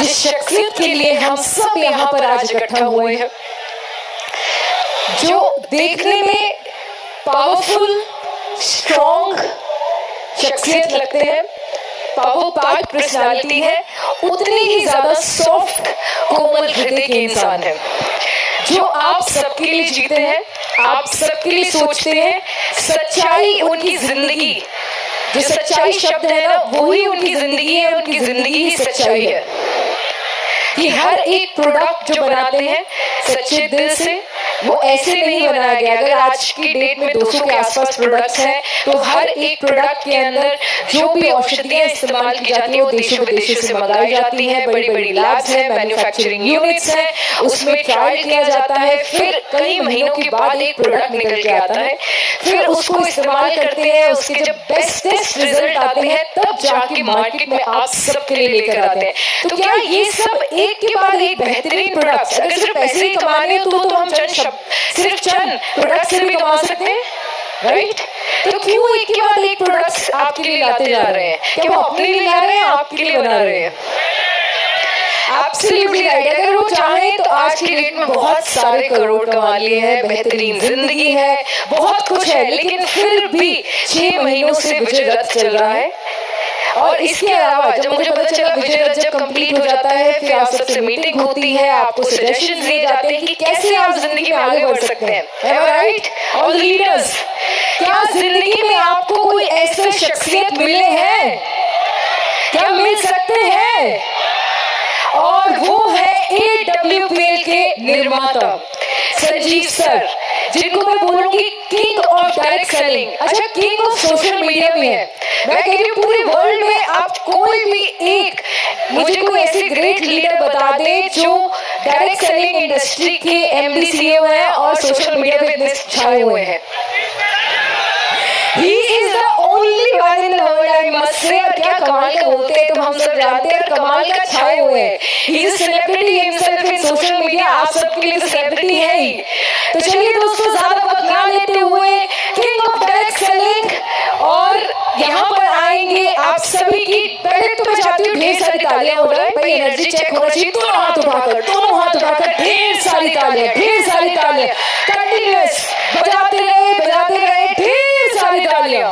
जिस शख्सियत के लिए हम सब यहाँ पर आज इकट्ठा हुए हैं, जो देखने में पावरफुल स्ट्रॉन्ग शख्सियत लगते हैं, पावर पैक पर्सनालिटी है, उतनी ही ज्यादा सॉफ्ट कोमल हृदय के इंसान है, जो आप सबके लिए जीते हैं, आप सबके लिए सोचते हैं। सच्चाई उनकी जिंदगी, जो सच्चाई शब्द है ना, वही उनकी जिंदगी है, उनकी जिंदगी ही सच्चाई है। कि हर एक प्रोडक्ट जो बनाते हैं सच्चे दिल से, वो ऐसे नहीं बनाया गया। अगर आज की डेट में 200 के आसपास प्रोडक्ट्स हैं, तो हर एक प्रोडक्ट के अंदर जो भी औषधियां इस्तेमाल की जाती हैं वो देशों विदेशों से मंगाई जाती हैं। बड़ी बड़ी लैब्स हैं, मैन्युफैक्चरिंग यूनिट्स हैं, उसमें ट्रायल किया जाता है, फिर कई महीनों के बाद एक प्रोडक्ट निकल के आता है, फिर उसको इस्तेमाल करते हैं, उसके जब बेस्ट रिजल्ट आते हैं तब जाके मार्केट में आप सबके लिए लेकर आते हैं। तो क्या ये सब एक के बाद एक बेहतरीन प्रोडक्ट्स, अगर सिर्फ पैसे ही कमाने हो तो हम सिर्फ चंद प्रोडक्ट से भी कमा सकते हैं, राइट? तो क्यों एक के बाद एक प्रोडक्ट्स आपके लिए लाते जा रहे हैं? क्या वो अपने लिए ला रहे हैं, आपके लिए बना रहे हैं? Absolutely right. अगर वो चाहें तो आज की डेट में बहुत सारे करोड़ कमा लिए हैं, बेहतरीन जिंदगी है, बहुत कुछ है, लेकिन फिर भी 6 महीनों से विजय रथ चल रहा है। और इसके अलावा जब मुझे पता चला विजय रथ जब कंप्लीट हो जाता है, फिर आप सबसे मीटिंग होती है, आपको सजेशन दिए जाते हैं कि कैसे आप जिंदगी में आगे बढ़ सकते हैं, राइट? ऑल लीडर्स, क्या जिंदगी में आपको कोई ऐसे शख्सियत मिले हैं? क्या मिल सकते हैं? और वो है AWPL के निर्माता संजीव सर, जिनको मैं बोलूंगी किंग ऑफ डायरेक्ट सेलिंग। अच्छा, किंग ऑफ सोशल मीडिया भी है। मैं कह रही हूँ पूरे वर्ल्ड में आप कोई भी एक मुझे कोई ऐसे ग्रेट लीडर बता दे जो डायरेक्ट सेलिंग इंडस्ट्री के MD CEO हैं और सोशल मीडिया पे इतने छाए हुए हैं। He is the only one in the world, I must say। और क्या कमाल का बोलते हैं तो हम सब जानते हैं, और कमाल का छाए हुए हैं। He is a celebrity himself in social media। आप सबके लिए तो सेलिब्रिटी है ही। तो चलिए दोस्तों, ज्यादा वक्त ना लेते हुए किंग ऑफ डायरेक्ट सेलिंग और यहाँ पर आएंगे आप सभी की। पहले तो मैं चाहती हूँ ढेर सारी तालियां हो जाए भाई, एनर्जी चेक होना चाहिए। दोनों हाथ उठाकर ढेर सारी तालियां कंटिन्यूअस बजाते रहे ढेर सारी तालियां।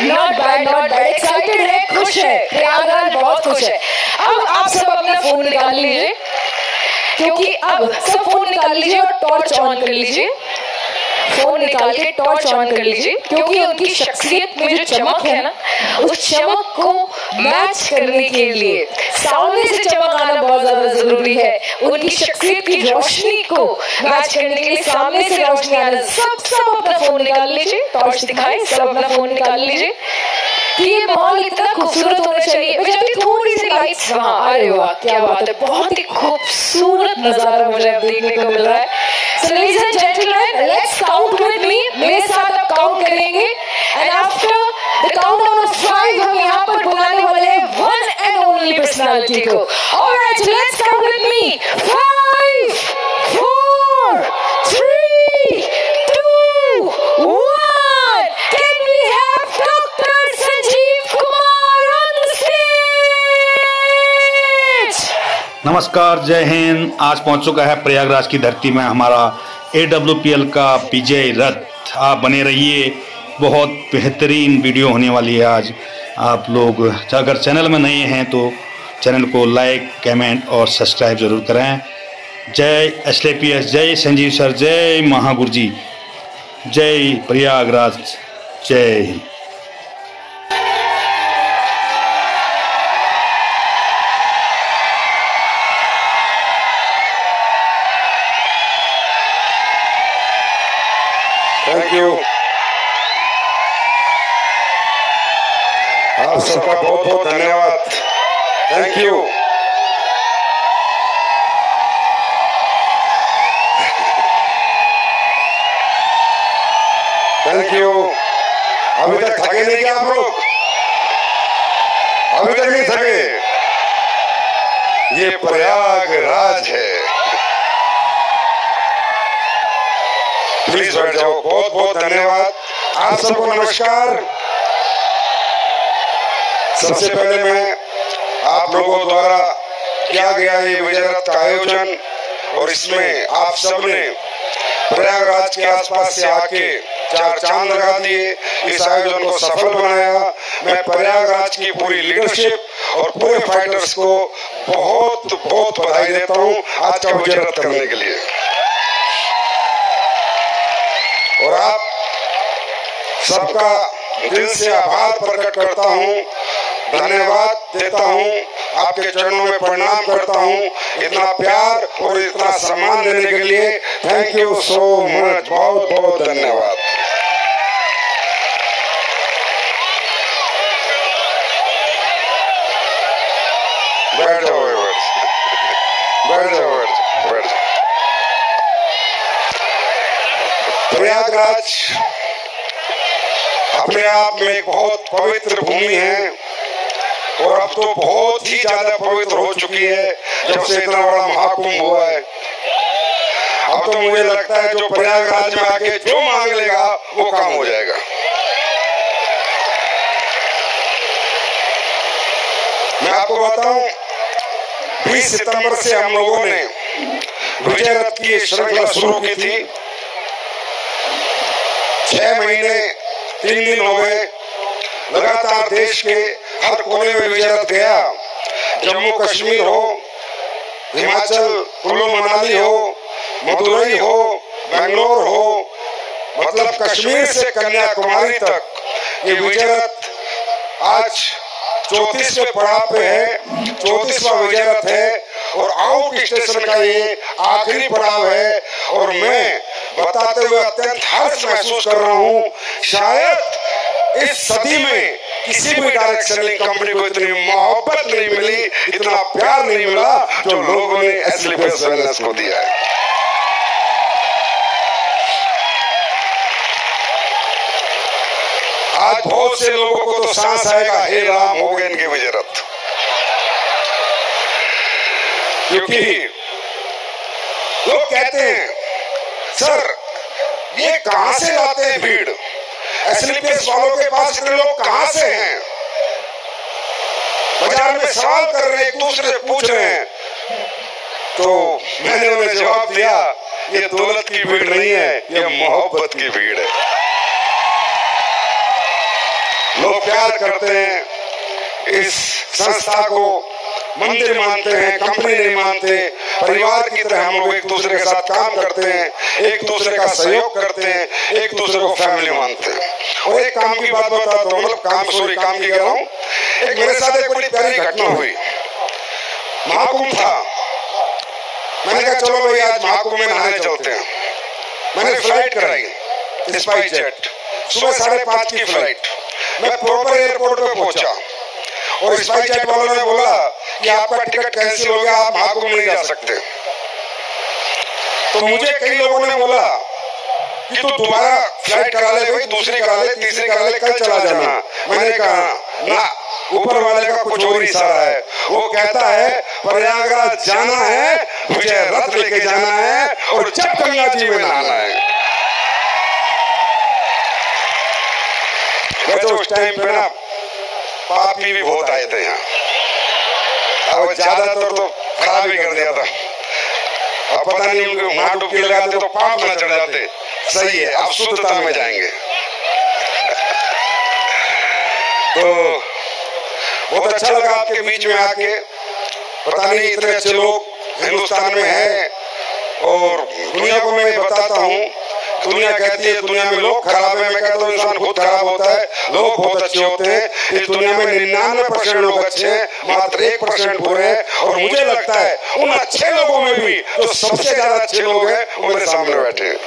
नॉट बैड, एक्साइटेड है, खुश है, प्रयागराज बहुत खुश है। अब आप सब अपना फोन निकाल लीजिए, क्योंकि अब सब फोन निकाल लीजिए और टॉर्च ऑन कर लीजिए। फोन निकाल के टॉर्च ऑन कर लीजिए, क्योंकि उनकी शख्सियत में जो चमक है ना, उस चमक को मैच करने के लिए सामने से चमक आना बहुत ज्यादा जरूरी है। उनकी शख्सियत की रोशनी को मैच करने के लिए सामने से रोशनी आना। सब अपना फोन निकाल लीजिए, टॉर्च दिखाएं, सब अपना फोन निकाल लीजिए। कि ये माहौल इतना खूबसूरत होना चाहिए। मैं चाहती हूँ थोड़ी सी लाइट्स वहाँ, अरे वाह क्या बात है, बहुत ही खूबसूरत नजारा मुझे अब देखने को मिल रहा है। So ladies and gentlemen, let's count with me। मेरे साथ आप काउंट करेंगे, and after the countdown of 5 हम यहाँ पर बुलाने वाले हैं one and only personality को। Alright, so let's count with me। 5, 4, 3, 2, 1। Can we have Dr. Sanjeev Kumar on the stage? नमस्कार, जय हिंद। आज पहुंच चुका है प्रयागराज की धरती में हमारा AWPL का विजय रथ। आप बने रहिए, बहुत बेहतरीन वीडियो होने वाली है आज। आप लोग अगर चैनल में नए हैं तो चैनल को लाइक, कमेंट और सब्सक्राइब ज़रूर करें। जय SLPS, जय संजीव सर, जय महागुरु जी, जय प्रयागराज, जय हिंद। Thank you. आप सबका बहुत बहुत धन्यवाद। Thank you. Thank you. अभी तक थके नहीं क्या आप लोग? अभी तक नहीं थके? ये प्रयागराज है। प्लीज बैठ जाओ। बहुत बहुत धन्यवाद। आप सबको नमस्कार। सबसे पहले मैं आप लोगों द्वारा किया गया ये विजय रथ का आयोजन, और इसमें आप सबने प्रयागराज के आसपास से आके चार चांद लगा दिए, इस आयोजन को सफल बनाया। मैं प्रयागराज की पूरी लीडरशिप और पूरे फाइटर्स को बहुत बहुत बधाई देता हूँ आज का विजय रथ करने के लिए। और आप सबका दिल से आभार प्रकट करता हूँ, धन्यवाद देता हूँ, आपके चरणों में प्रणाम करता हूँ इतना प्यार और इतना सम्मान देने के लिए। थैंक यू सो मच, बहुत बहुत धन्यवाद। बैठ जाओ, बैठ जाओ, बैठ जाओ। प्रयागराज अपने आप में एक बहुत पवित्र भूमि है, और अब तो बहुत ही ज्यादा पवित्र हो चुकी है जब से इतना बड़ा महाकुंभ हुआ है। अब तो मुझे लगता है जो प्रयागराज में आके जो मांग लेगा वो काम हो जाएगा। मैं आपको बताऊं, 20 सितंबर से हम लोगों ने विजय रथ की श्रृंखला शुरू की थी। 6 महीने 3 दिन हो गए, लगातार देश के हर कोने में विजय रथ गया। जम्मू कश्मीर हो, हिमाचल, कुल्लू मनाली हो, मदुरई हो, बेंगलोर हो, मतलब कश्मीर से कन्याकुमारी तक ये विजय रथ आज 34वें पड़ाव पे है, 34वां विजय रथ है, और आउट स्टेशन का ये आखिरी पड़ाव है। और मैं बताते हुए अत्यंत हर्ष महसूस कर रहा हूँ, शायद इस सदी में किसी भी डायरेक्ट सेलिंग कंपनी को इतनी मोहब्बत नहीं मिली, इतना प्यार नहीं मिला जो लोगों ने एसलीपीएस वेलनेस को दिया है। आज बहुत से लोगों को तो सांस आएगा, हे राम हो गए इनके विजय रथ, क्योंकि लोग कहते हैं सर ये कहां से लाते हैं भीड़, एसलीपीएस वालों के पास इतने लोग कहां से हैं। बाजार में सवाल कर रहे हैं, एक दूसरे से पूछ रहे हैं, तो मैंने उन्हें जवाब दिया ये दौलत की भीड़ नहीं है, ये मोहब्बत की भीड़ है। लोग प्यार करते हैं इस संस्था को, मंदिर मानते हैं, कंपनी नहीं मानते, परिवार की तरह हम लोग एक दूसरे के साथ काम करते हैं, एक दूसरे का सहयोग करते हैं, एक दूसरे को फैमिली मानते हैं। और एक काम की बात बताता हूँ, मतलब काम की कह रहा हूँ। एक मेरे साथ एक बड़ी प्यारी घटना हुई, महाकुंभ था। मैंने कहा चलो भाई आज महाकुंभ में नहाने चलते हैं। मैंने फ्लाइट कराई, स्पाइस जेट, सुबह 5:30 की फ्लाइट। मैं प्रॉपर एयरपोर्ट पे पहुंचा और स्पाइस जेट वालों ने बोला कि आपका टिकट कैंसिल हो गया, आप महाकुंभ नहीं जा सकते। तो मुझे कई लोगों ने बोला कि तू दोबारा फ्लाइट करा ले भाई, दूसरी करा ले, तीसरी करा ले, कल चला जाना। मैंने कहा ना, ऊपर वाले का कुछ और इशारा है। वो कहता है प्रयागराज जाना है, विजय रथ लेके जाना है, और जब गंगा जी में नहाना है। वैसे उस टाइम पे ना पापी भी बहुत आए थे यहाँ, और ज्यादातर तो खराब ही कर दिया था। अब पता नहीं उनको वहां डुबकी लगाते तो पाप ना चढ़ जाते। सही है, अब शुद्धता में जाएंगे। तो बहुत अच्छा लगा आपके बीच में आके। पता नहीं इतने अच्छे लोग हिंदुस्तान में हैं, और दुनिया को मैं बताता हूँ, दुनिया कहती है दुनिया में लोग खराब है, मैं कहता हूँ इंसान खुद खराब होता है, लोग बहुत अच्छे होते हैं। इस दुनिया में 99% लोग अच्छे हैं, मात्र 1% बुरे हैं। और मुझे लगता है उन अच्छे लोगों में भी जो सबसे ज्यादा अच्छे लोग हैं वो मेरे सामने बैठे हैं।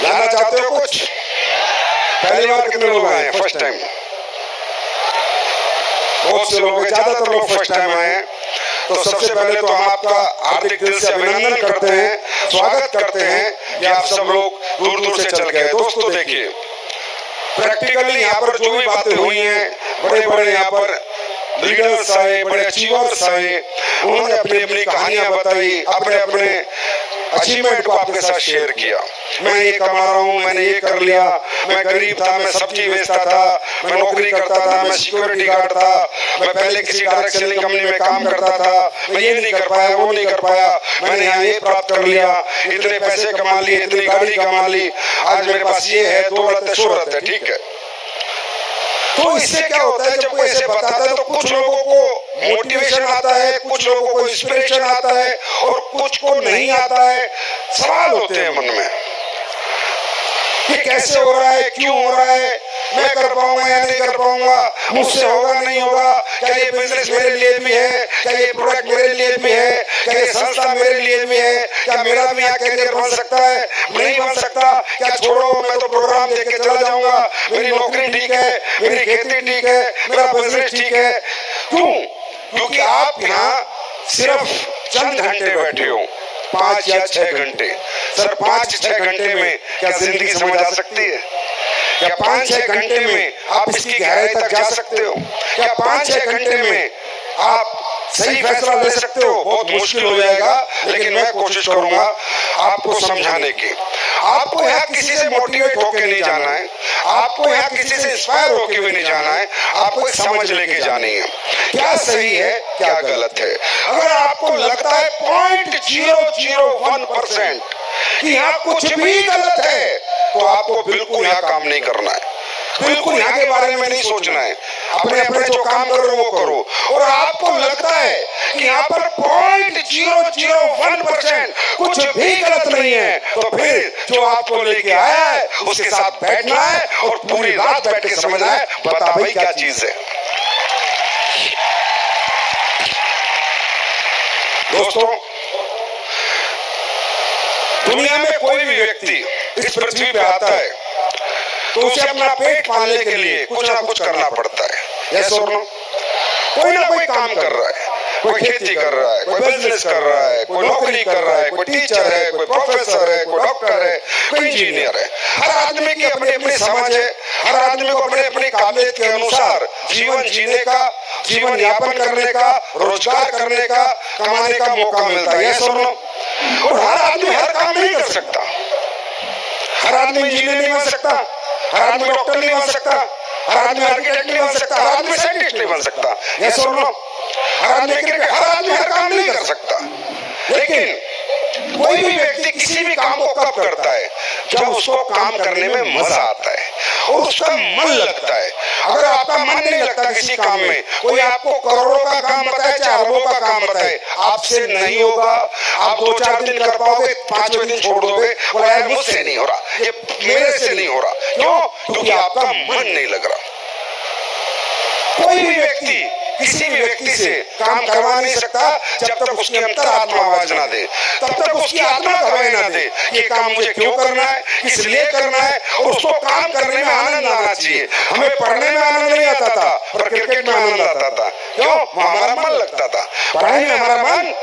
जानना चाहते हो कुछ? पहली बार कितने लोग आए हैं? First time. बहुत से लोग, ज्यादातर लोग फर्स्ट टाइम आए हैं। तो सबसे पहले तो हम आपका हार्दिक दिल से अभिनंदन करते हैं, स्वागत करते हैं कि आप सब लोग दूर दूर से चल गए। दोस्तों देखिए, प्रैक्टिकली यहाँ पर जो भी बातें हुई हैं, बड़े बड़े यहाँ पर लीडर्स आए, बड़े अचीवर्स आए, उन्होंने अपनी अपनी कहानियां बताई, अपने अपने अचीवमेंट को आपके साथ शेयर किया। मैं ये कमा रहा हूँ, मैंने ये कर लिया, मैं गरीब था, मैं सब्जी बेचता था, मैं नौकरी करता था, मैं सिक्योरिटी गार्ड था, मैं पहले किसी डायरेक्ट सेलिंग कंपनी में काम करता था, मैं ये नहीं कर पाया, वो नहीं कर पाया, मैंने यहाँ ये प्राप्त कर लिया, इतने पैसे कमा लिए, इतनी गाड़ी कमा ली, आज मेरे पास ये है, दौलत है, शोहरत है, ठीक है। तो इससे क्या होता है, जब कोई ऐसे बताता है तो कुछ लोगों को मोटिवेशन आता है, कुछ लोगों को इंस्पिरेशन आता है और कुछ को नहीं आता है। सवाल होते हैं मन में, ये कैसे हो रहा है, क्यों हो रहा है, मैं कर पाऊंगा या नहीं कर पाऊंगा, मुझसे होगा नहीं होगा, क्या ये बिजनेस मेरे लिए भी है, क्या ये प्रोडक्ट मेरे लिए भी है, क्या ये संस्था मेरे लिए भी है, क्या मेरा भी यहाँ कैरियर बन सकता है, नहीं बन सकता, क्या छोड़ो मैं तो प्रोग्राम देख के चला जाऊंगा, मेरी नौकरी ठीक है, मेरी खेती ठीक है, मेरा बिजनेस ठीक है। क्यों? क्योंकि आप यहाँ सिर्फ चंद घंटे बैठे हो, 5 या 6 घंटे। सर 5-6 घंटे में क्या जिंदगी समझ आ सकती है? क्या 5-6 घंटे में आप इसकी गहराई तक जा सकते हो? क्या 5-6 घंटे में आप सही फैसला ले सकते हो? बहुत मुश्किल हो जाएगा, लेकिन मैं कोशिश करूंगा आपको समझाने की। आपको यहाँ किसी से मोटिवेट होके नहीं जाना है, आपको यहाँ किसी से इंस्पायर होके भी नहीं जाना है, आपको एक समझ लेके जानी है, क्या सही है क्या गलत है। अगर आपको लगता है 0.001% कि यहाँ कुछ भी गलत है, तो आपको बिल्कुल यहाँ काम नहीं करना है, बिल्कुल यहाँ के बारे में नहीं सोचना है, अपने अपने जो काम करो वो करो। और आपको लगता है कि यहाँ पर 0.001% कुछ भी गलत नहीं है, तो फिर जो आपको लेके आया है उसके साथ बैठना है और पूरी रात बैठ के समझना है, बता भाई क्या चीज है। दोस्तों, दुनिया में कोई भी व्यक्ति इस पृथ्वी पे आता है तो उसे अपना पेट पालने के लिए कुछ ना कुछ करना पड़ता है। यस और नो? कोई ना कोई काम कर रहा है, कोई खेती कर रहा है, कोई बिजनेस कर रहा है, कोई नौकरी कर रहा है, कोई टीचर है, कोई प्रोफेसर है, कोई डॉक्टर है, कोई इंजीनियर है। हर आदमी की अपनी अपनी समझ है, हर आदमी को अपने अपनी काबिलियत के अनुसार जीवन जीने का, जीवन यापन करने का, रोजगार करने का, कमाने का मौका मिलता है। यस और नो? और हर आदमी हर काम नहीं कर सकता, हर आदमी इंजीनियर नहीं बन सकता, हर आदमी डॉक्टर नहीं बन सकता, हर आदमी आर्किटेक्ट नहीं बन सकता, हर आदमी साइंटिस्ट नहीं बन सकता। यस और नो? हर आदमी हर काम नहीं कर सकता, लेकिन कोई भी व्यक्ति किसी भी काम को कब करता है? जब उसको काम करने में मजा आता है और उसका मन लगता है। अगर आपका मन नहीं लगता किसी काम में, कोई आपको करोड़ों का काम बताए, चाहे अरबों का काम बताए, आपसे नहीं होगा। आप 2-4 दिन कर पाओगे, 5वें दिन छोड़ दोगे, बोला यार मुझसे नहीं हो रहा, ये मेरे से नहीं हो रहा। क्यों? क्योंकि आपका मन नहीं लग रहा। कोई भी व्यक्ति किसी भी व्यक्ति से काम करवा नहीं सकता जब तक उसकी अंतरात्मा आवाज ना दे, तब तक उसकी आत्मा गवाही ना दे ये काम मुझे क्यों करना है, इसलिए करना है। और उसको काम करने में आनंद आना चाहिए। हमें पढ़ने में आनंद नहीं आता था, पर क्रिकेट में आनंद आता था। क्यों? हमारा मन लगता था। पढ़ाई में हमारा मन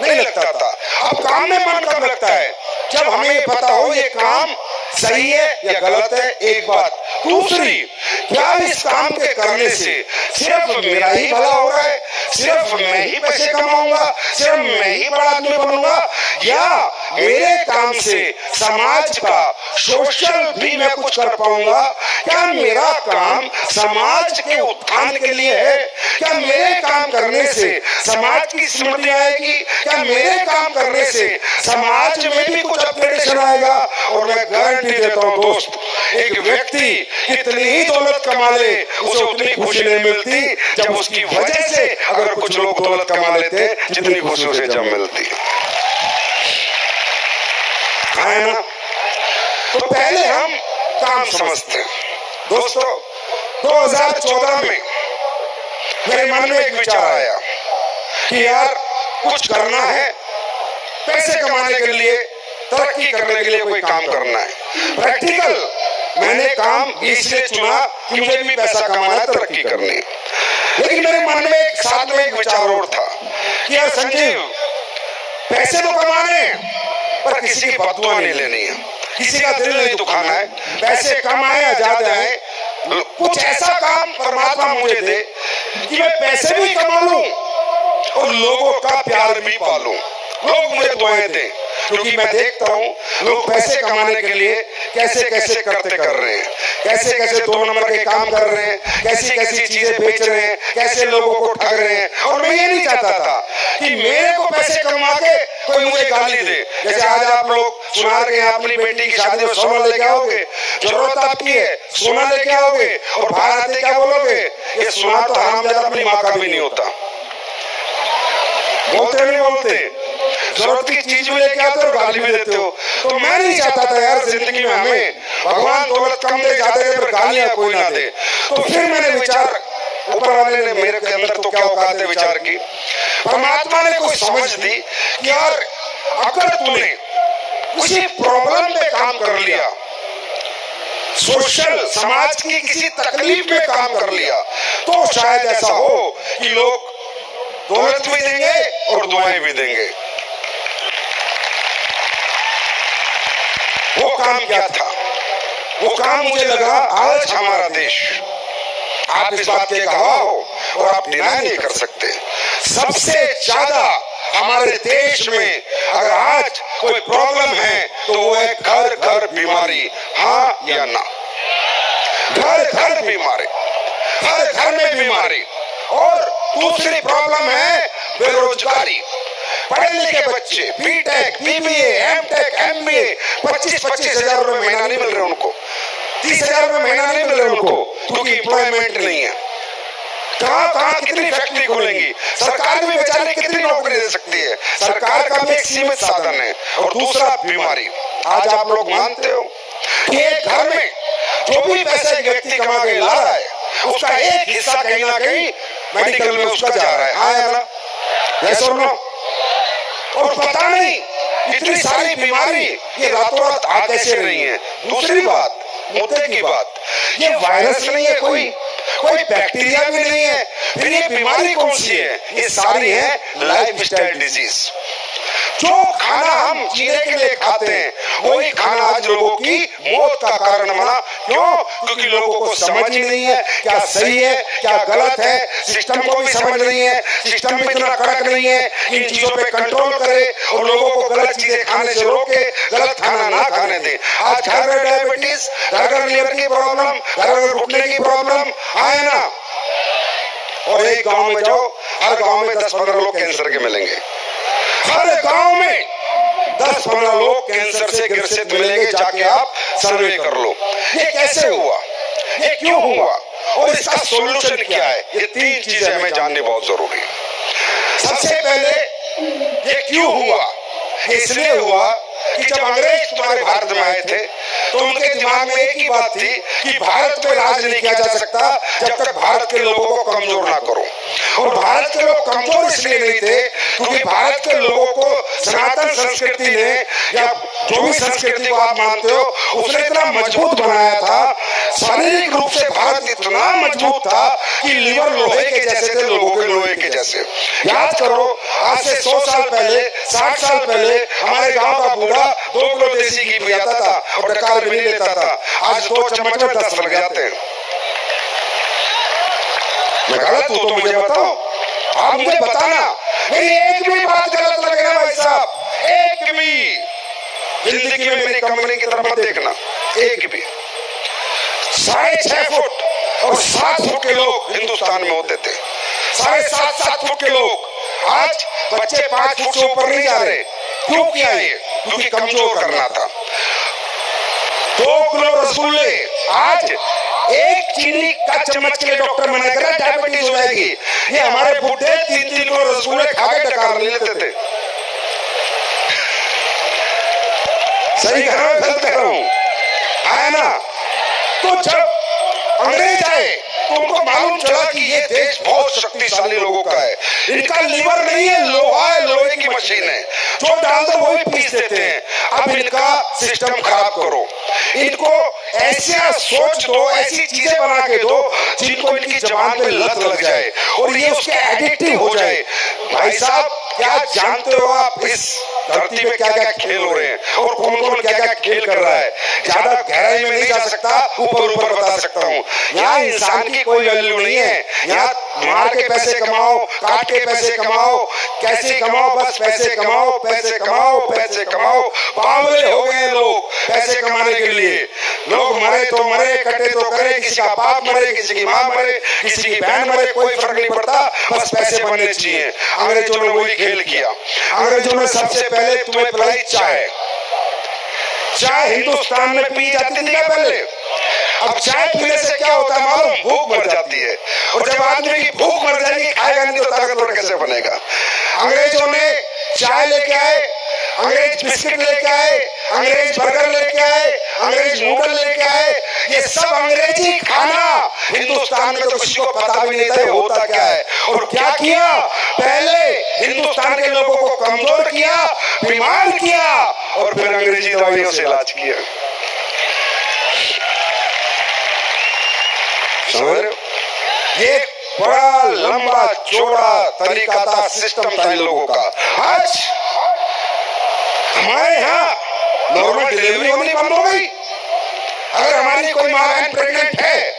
नहीं लगता था। अब काम में मन कब लगता है? जब हमें ये पता हो ये काम सही है या गलत है, एक बात। दूसरी, क्या इस काम के करने से सिर्फ मेरा ही भला हो रहा है, सिर्फ मैं ही पैसे कमाऊंगा, सिर्फ मैं ही बड़ा आदमी बनूंगा, या मेरे काम से समाज का सोशल भी मैं कुछ कर पाऊंगा? क्या मेरा काम समाज के उत्थान के लिए है? क्या मेरे काम करने से समाज की स्मृति आएगी? क्या मेरे काम करने से समाज में भी कुछ अपग्रेडेशन आएगा? और मैं गारंटी देता हूं दोस्त, एक व्यक्ति कितनी ही दौलत कमा ले, उसे उतनी खुशी नहीं मिलती जब उसकी वजह से अगर कुछ लोग दौलत कमा लेते जितनी खुशी उसे जब मिलती है ना। तो पहले हम काम समझते हैं। दोस्तों, 2014 में मेरे मन में एक विचार आया कि यार कुछ करना है, पैसे कमाने के लिए, तरक्की करने के लिए कोई काम करना है। प्रैक्टिकल मैंने काम इसलिए चुना कि मुझे भी पैसा कमाना है, तरक्की करनी है। लेकिन मेरे मन में एक साथ में एक विचार और था कि यार संजीव, पैसे तो कमाने हैं पर किसी की बददुआ नहीं लेनी है, किसी का दिल नहीं दुखाना है। पैसे कम आए या ज्यादा आए, कुछ ऐसा काम परमात्मा मुझे दे कि मैं पैसे भी कमा लूं और लोगों का प्यार भी पालूं, लोग मुझे दुआएं दें, क्योंकि मैं देखता हूँ लोग पैसे कमाने के लिए कैसे कैसे करते कर रहे हैं, कैसे कैसे 2 नंबर के काम कर रहे हैं, कैसी कैसी चीजें बेच रहे हैं, कैसे लोगों को ठग रहे हैं। और मैं ये नहीं चाहता था कि मेरे को पैसे कमा के कोई मुझे गाली दे। जैसे आज आप लोग सुनार के अपनी बेटी की शादी में सोना लेके आओगे, जरूरत आपकी है, सोना लेके आओगे और बाहर आते क्या बोलोगे, ये सोना तो हरामजादा अपनी माँ का भी नहीं होता। बोलते नहीं बोलते, जरूरत की चीज भी लेके आते हो और गाली भी देते हो। तो मैं नहीं चाहता था यार जिंदगी में हमें भगवान दौलत कम दे, ज्यादा दे, पर गालियां कोई ना दे। तो फिर मैंने विचार, ऊपर वाले ने मेरे के अंदर तो क्या औकात है विचार की, परमात्मा ने कोई समझ दी कि यार अगर तूने किसी प्रॉब्लम पे काम कर लिया, सोशल समाज की किसी तकलीफ में काम कर लिया, तो शायद ऐसा हो कि लोग दौलत भी देंगे और दुआएं भी देंगे। वो काम क्या था? वो काम मुझे लगा आज हमारा देश, आप इस बात के गवाह हो और आप डिनाई नहीं कर सकते, सबसे ज्यादा हमारे देश में अगर आज कोई प्रॉब्लम है तो वो है घर घर बीमारी। हाँ या ना? घर घर बीमारी, हर घर में बीमारी। और दूसरी प्रॉब्लम है बेरोजगारी। पढ़े लिखे बच्चे बीटेक, बीबीए, एमटेक, एमबीए 25-25 हजार रुपए महीना नहीं मिल रहे उनको, 30 हजार रुपए महीना नहीं मिल रहे उनको, क्योंकि एम्प्लॉयमेंट नहीं है। कहाँ कहाँ कितनी फैक्ट्री खोलेंगी? सरकार भी बेचारी कितनी नौकरी दे सकती है? सरकार का भी एक सीमित साधन है। और दूसरा बीमारी। आज आप लोग मानते हो कि एक घर में जो भी पैसे व्यक्ति कमा के ला रहा है, उसका एक हिस्सा कहीं ना कहीं मेडिकल में उसका जा रहा है। हाँ या ना? यस और नो? और पता नहीं इतनी सारी बीमारी ये रातों रात आ कैसे रही है। दूसरी बात, मुद्दे की बात, ये वायरस नहीं है, कोई बैक्टीरिया भी नहीं है, फिर ये बीमारी कौन सी है? ये सारी है लाइफस्टाइल डिजीज। जो खाना हम जीने के लिए खाते हैं वही खाना आज लोगों की मौत का कारण बना। क्यों? क्योंकि लोगों को समझ ही नहीं है क्या सही है क्या गलत है, सिस्टम को भी समझ नहीं है, सिस्टम भी इतना कड़क नहीं है इन चीजों पे कंट्रोल करे और लोगों को गलत चीजें खाने से रोके, गलत खाना ना खाने दे। आज घर घर डायबिटीज, घर घर लीवर की प्रॉब्लम, घर घर घुटने की प्रॉब्लम है ना? और एक गांव में जाओ, हर गांव में 10-15 लोग कैंसर के मिलेंगे। हर गांव में 10-15 लोग कैंसर से ग्रसित मिलेंगे। जाके आप सर्वे कर लो। ये कैसे हुआ? ये क्यों हुआ? और इसका सॉल्यूशन क्या है? ये 3 चीजें हमें जाननी बहुत जरूरी है। सबसे पहले ये क्यों हुआ? इसलिए हुआ कि जब अंग्रेज तुम्हारे भारत में आए थे तो उनके दिमाग में एक ही बात थी कि भारत पे राज नहीं किया जा सकता जब तक भारत के लोगों को कमजोर ना करो। और भारत के लोग कमजोर इसलिए नहीं थे क्योंकि भारत के लोगों को सनातन संस्कृति ने, या जो भी संस्कृति को आप मानते हो, उसने इतना मजबूत बनाया था, शारीरिक रूप से भारत इतना मजबूत था कि लीवर लोहे के जैसे थे, लोगों के लोहे के जैसे। याद करो, आज से 100 साल पहले, 60 साल पहले हमारे गांव का बूढ़ा 2 किलो देसी घी पी जाता था और डकार भी नहीं लेता था। आज 2 चम्मच में 10 लग जाते हैं। मैं गलत हूं तो मुझे बताओ, आप मुझे बताना। मेरी एक भी बात गलत लगे ना भाई साहब, एक भी जिंदगी में मेरी कंपनी की तरफ मत देखना, एक भी। 6.5 फुट और 7 फुट के लोग हिंदुस्तान में होते थे, 7.5 फुट के लोग। आज बच्चे 5 फुट से ऊपर नहीं जा रहे। क्यों किया ये? क्योंकि कमजोर करना था। 2 किलो रसगुल्ले, आज 1 चीनी का चम्मच के लिए डॉक्टर मना कर रहा है, डायबिटीज हो जाएगी। ये हमारे बुढ़े 3-3 किलो रसगुल्ले खा के डकार लेते थे। सही कह रहा हूं, गलत कह रहा हूं? आया ना? तो जब अंग्रेज आए तो उनको मालूम चला कि ये देश बहुत शक्तिशाली लोगों का है। इनका लीवर नहीं है, लोहा है, लोहे की मशीन है, जो डाल दो वही पीस देते हैं। अब इनका सिस्टम खराब करो, इनको ऐसा सोच दो, ऐसी चीजें बना के दो जिनको इनकी जबान पे लत लग जाए और ये उसके एडिक्टिव हो जाए। भाई साहब, क्या जानते हो आप इस धरती पे क्या क्या खेल हो रहे हैं और कौन कौन क्या क्या खेल कर रहा है। ज्यादा गहराई में नहीं जा सकता, ऊपर ऊपर बता सकता हूँ। यहाँ इंसान की कोई वैल्यू नहीं है। यहाँ मार के पैसे कमाओ, काट के पैसे कमाओ, कैसे कमाओ, बस पैसे कमाओ, पैसे कमाओ, पैसे कमाओ। बावले हो गए लोग पैसे कमाने के लिए। लोग मरे तो मरे, कटे तो करे, किसी का बाप मरे, किसी की माँ मरे, किसी की बहन मरे, कोई फर्क नहीं पड़ता, बस पैसे बनने चाहिए। अंग्रेजों ने वही खेल किया। अंग्रेजों ने सबसे पहले तुम्हें पिलाई चाय। चाय हिंदुस्तान में पी जाती थी क्या पहले? अब चाय पीने से क्या होता है मालूम? भूख मर जाती है। और जब आदमी की भूख मर जाएगी, खाएगा नहीं तो ताकतवर कैसे बनेगा? अंग्रेजों ने चाय लेके आए, अंग्रेज बिस्किट लेके आए, अंग्रेज बर्गर लेके आए, अंग्रेज नूडल लेके आए। ये सब अंग्रेजी खाना हिंदुस्तान में तो किसी को पता भी नहीं था होता क्या है। और क्या किया? पहले हिंदुस्तान के लोगों को कमजोर किया, बीमार किया, और फिर अंग्रेजी दवाइयों से इलाज किया। समझ रहे हो? ये बड़ा लंबा चौड़ा तरीका था, सिस्टम था इन लोगों का। आज हमारे यहाँ नॉर्मल डिलीवरी होनी बंद हो गई। अगर हमारी कोई माँ बहन प्रेग्नेंट है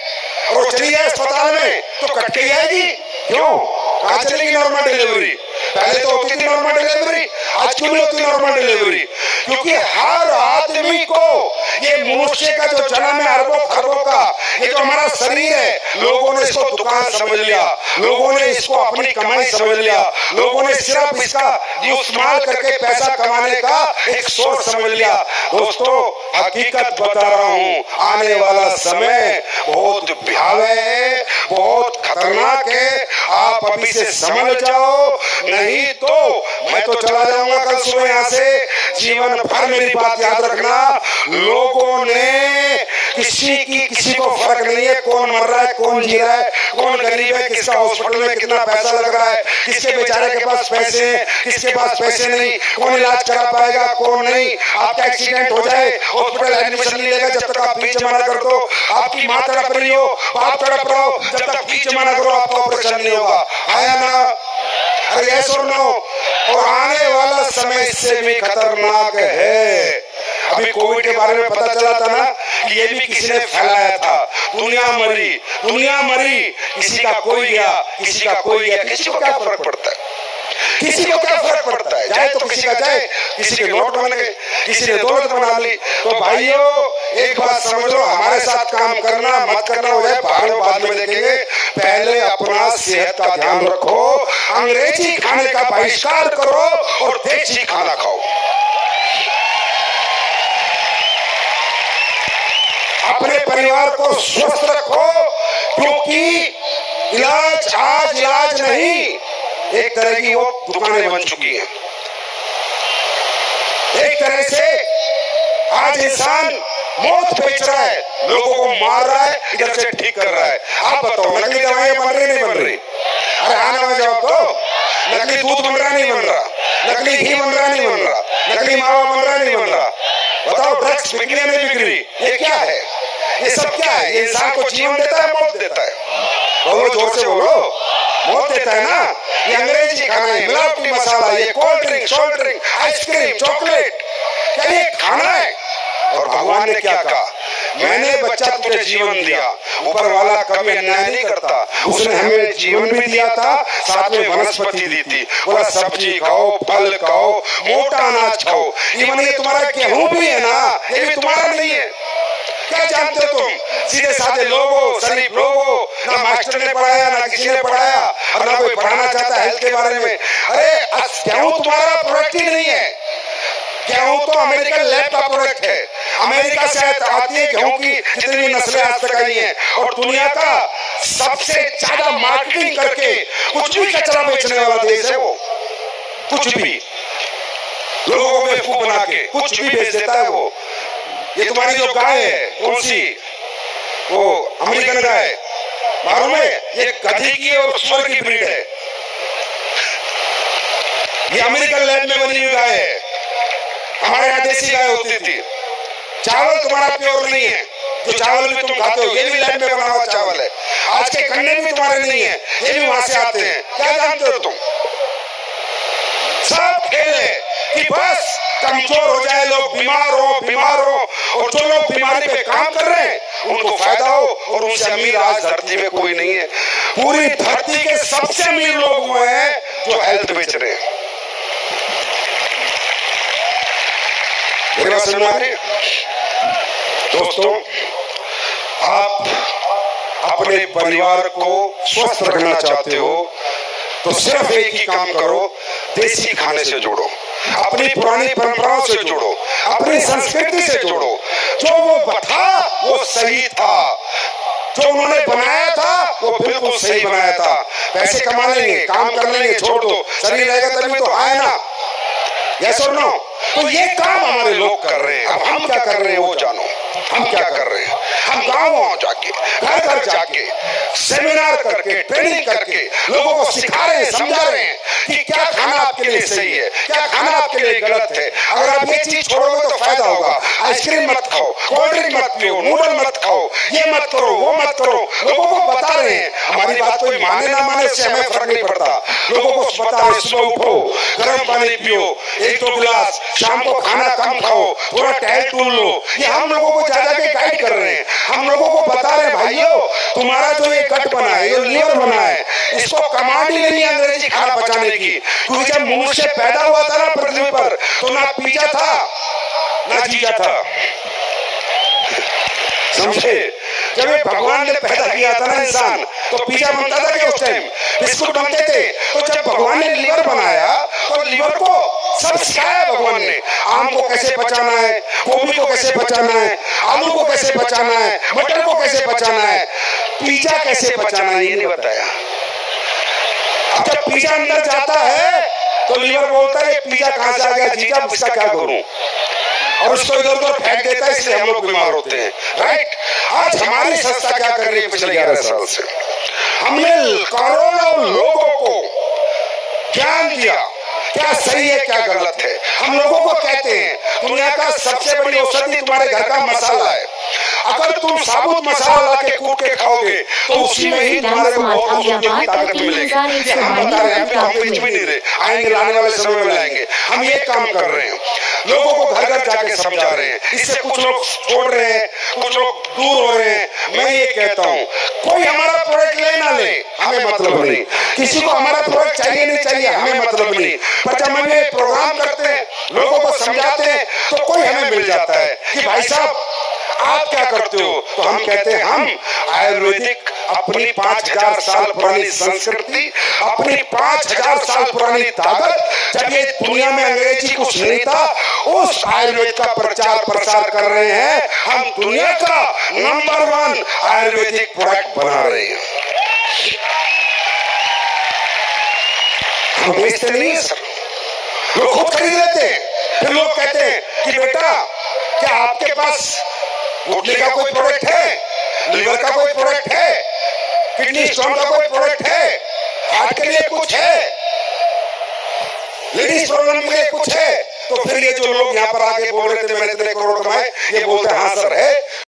और वो चली जाए अस्पताल में तो कट के आएगी। क्यों? कहाँ चलेगी नॉर्मल डिलीवरी? पहले तो होती थी नॉर्मल डिलीवरी, आज क्यों नहीं होती नॉर्मल डिलीवरी? क्योंकि हर आदमी को ये मनुष्य का जो जन्म है अरबों खरबों का, ये जो हमारा शरीर है, लोगों ने इसको दुकान समझ लिया, लोगों ने इसको अपनी कमाई समझ लिया, लोगों ने सिर्फ इसका इस्तेमाल करके पैसा कमाने का एक सोर्स समझ लिया। दोस्तों, हकीकत बता रहा हूँ, आने वाला समय बहुत भयावह है, बहुत खतरनाक है। आप अभी से समझ जाओ, नहीं तो मैं तो चला जाऊंगा कल सुबह यहाँ से। जीवन भर मेरी बात याद रखना, लोगों ने किसी को फर्क नहीं है कौन मर रहा है, कौन जी रहा है, कौन गरीब है, किसका हॉस्पिटल में कितना पैसा लग रहा है, किसके बेचारे के पास पैसे हैं, किसके पास पैसे नहीं, कौन इलाज करा पाएगा, कौन नहीं। आपका एक्सीडेंट हो जाए, हॉस्पिटल एडमिशन नहीं लेगा जब तक आप फीस जमा ना कर दो। आपकी माँ तड़प रही हो, बाप तड़प रहा हो, जब तक फीस जमा ना करो आपका ऑपरेशन नहीं होगा। आया ना? अरे ये सुनो, और आने वाला समय इससे भी खतरनाक है। अभी कोविड के बारे में पता चला था ना कि ये भी किसी ने फैलाया था। दुनिया मरी, किसी का कोई गया, किसी का कोई गया। किसी को क्या फर्क पड़ता है? किसी को क्या फर्क पड़ता है? जाए तो किसी का जाए, किसी के नोट बन गए, किसी ने दौलत बना ली। तो भाइयों, एक बात समझ लो, हमारे साथ काम करना मत करना हो जाए बाद में देखेंगे। पहले अपना सेहत का ध्यान रखो, अंग्रेजी खाने का बहिष्कार करो और देसी खाना खाओ। अपने परिवार को स्वस्थ रखो, क्योंकि इलाज आज इलाज नहीं, एक तरह की वो दुकानें बन चुकी हैं। एक तरह से आज इंसान मौत बेच रहा है, लोगों को मार रहा है, इधर से ठीक कर रहा है। आप बताओ, नकली दवाइयां बन रही नहीं बन रही? अरे आना में जवाब दो। नकली दूध बन रहा नहीं बन रहा, नकली घी बन रहा नहीं बन रहा, नकली मावा बन रहा नहीं बन रहा। बताओ, ड्रग्स बिक रही नहीं बिक रही? ये क्या है? ये सब क्या है? ये इंसान को जीवन देता है, मौत देता है? बोलो, जोर से बोलो। मौत देता है ना? ये अंग्रेजी खाना है, मिलावटी मसाला, ये cold drink, sold drink, ice cream, chocolate, क्या ये खाना है? और भगवान ने क्या कहा? मैंने बच्चा तुझे जीवन दिया। ऊपर वाला कभी अन्याय नहीं करता, उसने हमें जीवन भी दिया था, साथ में वनस्पति दी थी। बोला सब्जी खाओ, फल खाओ, मोटा अनाज खाओ। इवन ये तुम्हारा गेहूं भी है ना, ये भी तुम्हारा नहीं है। क्या जानते हो तुम? सीधे साधे लोग हो, शरीफ लोग हो, ना मास्टर ने पढ़ाया, ना किसी ने पढ़ाया, और ना कोई पढ़ाना चाहता हेल्थ के बारे में। अरे गेहूं तुम्हारा प्रोडक्ट ही नहीं है। गेहूं तो अमेरिकन लैब का प्रोडक्ट है। अमेरिका से आती है गेहूं की जितनी नस्लें आज तक आई हैं, और दुनिया का सबसे ज्यादा मार्केटिंग करके कुछ भी कचरा बेचने वाला देश है वो। कुछ भी लोगों को बेवकूफ बना के कुछ भी बेच देता है वो। ये तुम्हारी जो गाय है, कौन सी? वो अमेरिकन गाय, मालूम है? ये गधी की और सुअर की ब्रीड है। ये अमेरिकन लैब में बनी हुई गाय है। हमारे यहाँ देसी गाय होती थी। चावल तुम्हारा प्योर नहीं है, जो चावल भी तुम खाते हो ये भी लैब में बना हुआ चावल है। आज के गन्ने भी तुम्हारे नहीं है, ये भी वहां से आते हैं। क्या जानते हो तुम? सब खेल है कि बस कमजोर हो जाए लोग, बीमार हो, और जो लोग बीमारी पे काम कर रहे हैं उनको फायदा हो, और उनसे अमीर आज धरती में कोई नहीं है। पूरी धरती के सबसे अमीर लोग वो हैं जो हेल्थ बेच रहे हैं। मेरी बात समझ आ रही है? दोस्तों, आप अपने परिवार को स्वस्थ रखना चाहते हो तो सिर्फ एक ही काम करो, देसी खाने से जुड़ो, अपनी पुरानी परंपराओं से जुड़ो, अपनी संस्कृति से जुड़ो। जो वो था वो सही था, जो उन्होंने बनाया था वो बिल्कुल सही बनाया था। पैसे कमा लेंगे, काम कर लेंगे, छोड़ दो, शरीर रहेगा तभी तो आए ना। यस और नो? तो ये काम हमारे लोग कर रहे हैं। अब हम क्या कर रहे हैं वो जानो। हम क्या कर रहे हैं? हम गाँव जाके, घर घर जाके, सेमिनार करके, ट्रेनिंग करके लोगों को सिखा रहे हैं, समझा रहे हैं कि क्या खाना आपके लिए सही है, क्या खाना आपके लिए गलत है। अगर आप ये चीज छोड़ोगे तो फायदा होगा। आइसक्रीम मत खाओ, कोल्ड ड्रिंक मत पियो, नूडल मत खाओ, ये मत करो, वो मत करो। लोगों को बता रहे हैं। हमारी बात कोई माने ना माने इससे हमें फर्क नहीं पड़ता। लोगों को बता रहे, सुबह उठो, गर्म पानी पियो, 1-2 गिलास, शाम को खाना कम खाओ, थोड़ा टहल टूल लो। ये हम लोगों को ज्यादा के गाइड कर रहे हैं। हम लोगों को बता रहे हैं, भाइयों तुम्हारा जो ये गट बना है, ये लीवर बना है, इसको कमांड ही नहीं है अंग्रेजी खाना पचाने की। क्योंकि जब मनुष्य पैदा हुआ था ना पृथ्वी पर, तो ना पीछा था ना जीजा था। समझे? जब भगवान ने पैदा किया था ना इंसान, तो पिज्जा बनता था क्या उस टाइम? बिस्कुट बनते थे। तो जब भगवान ने लीवर बनाया तो लीवर को सब सिखाया भगवान ने। आम को कैसे पचाना है, गोभी को कैसे पचाना है, आलू को कैसे पचाना है, मटर को कैसे पचाना है, पिज्जा कैसे पचाना है, ये नहीं बताया। अब जब पिज्जा अंदर जाता है तो लीवर बोलता है पिज्जा कहां से आ गया जीजा, इसका क्या करूं, और उसको इधर उधर फेंक देता है। इसलिए हम लोग बीमार होते हैं। राइट? आज हमारी संस्था क्या कर रही है? पिछले 11 साल से हमने करोड़ों लोगों को ज्ञान दिया, क्या सही है क्या गलत है। हम लोगों को कहते हैं दुनिया का सबसे बड़ी औषधि तुम्हारे घर का मसाला है। अगर तुम साबुत मसाला लाके कूट के खाओगे तो उसी में ही तुम्हारे को बहुत औषधि की ताकत मिलेगी। हम बता रहे हैं, हम बेच भी नहीं रहे, आएंगे लाने वाले समय में लाएंगे। हम ये काम कर रहे हैं, लोगों को घर घर जाके समझा रहे हैं। इससे कुछ लोग छोड़ रहे हैं, कुछ लोग दूर हो रहे हैं। मैं ये कहता हूँ, कोई हमारा प्रोडक्ट ले ना ले, हमें मतलब नहीं। किसी को हमारा प्रोडक्ट चाहिए नहीं चाहिए, हमें मतलब नहीं। पर जब हम ये प्रोग्राम करते हैं, लोगों को समझाते हैं, तो कोई हमें मिल जाता है कि भाई साहब आप क्या करते हो? तो हम कहते हैं हम आयुर्वेदिक, अपनी 5000 साल पुरानी संस्कृति, अपनी 5000 साल पुरानी ताकत, जब ये दुनिया में अंग्रेजी कुछ नहीं था, उस आयुर्वेद का प्रचार प्रसार कर रहे हैं। हम दुनिया का नंबर 1 आयुर्वेदिक प्रोडक्ट बना रहे हैं। हम बेचते नहीं है सर, लोग खुद खरीद लेते हैं। फिर लोग कहते हैं कि बेटा क्या आपके पास घुटने का कोई प्रोडक्ट है, लीवर का कोई प्रोडक्ट है, किडनी स्टोन का कोई प्रोडक्ट है, हार्ट के लिए कुछ है, लेडीज प्रॉब्लम के लिए कुछ है? तो फिर ये जो लोग यहाँ पर आके बोल रहे थे मैंने इतने करोड़ कमाए, ये बोलते हैं हाँ सर है।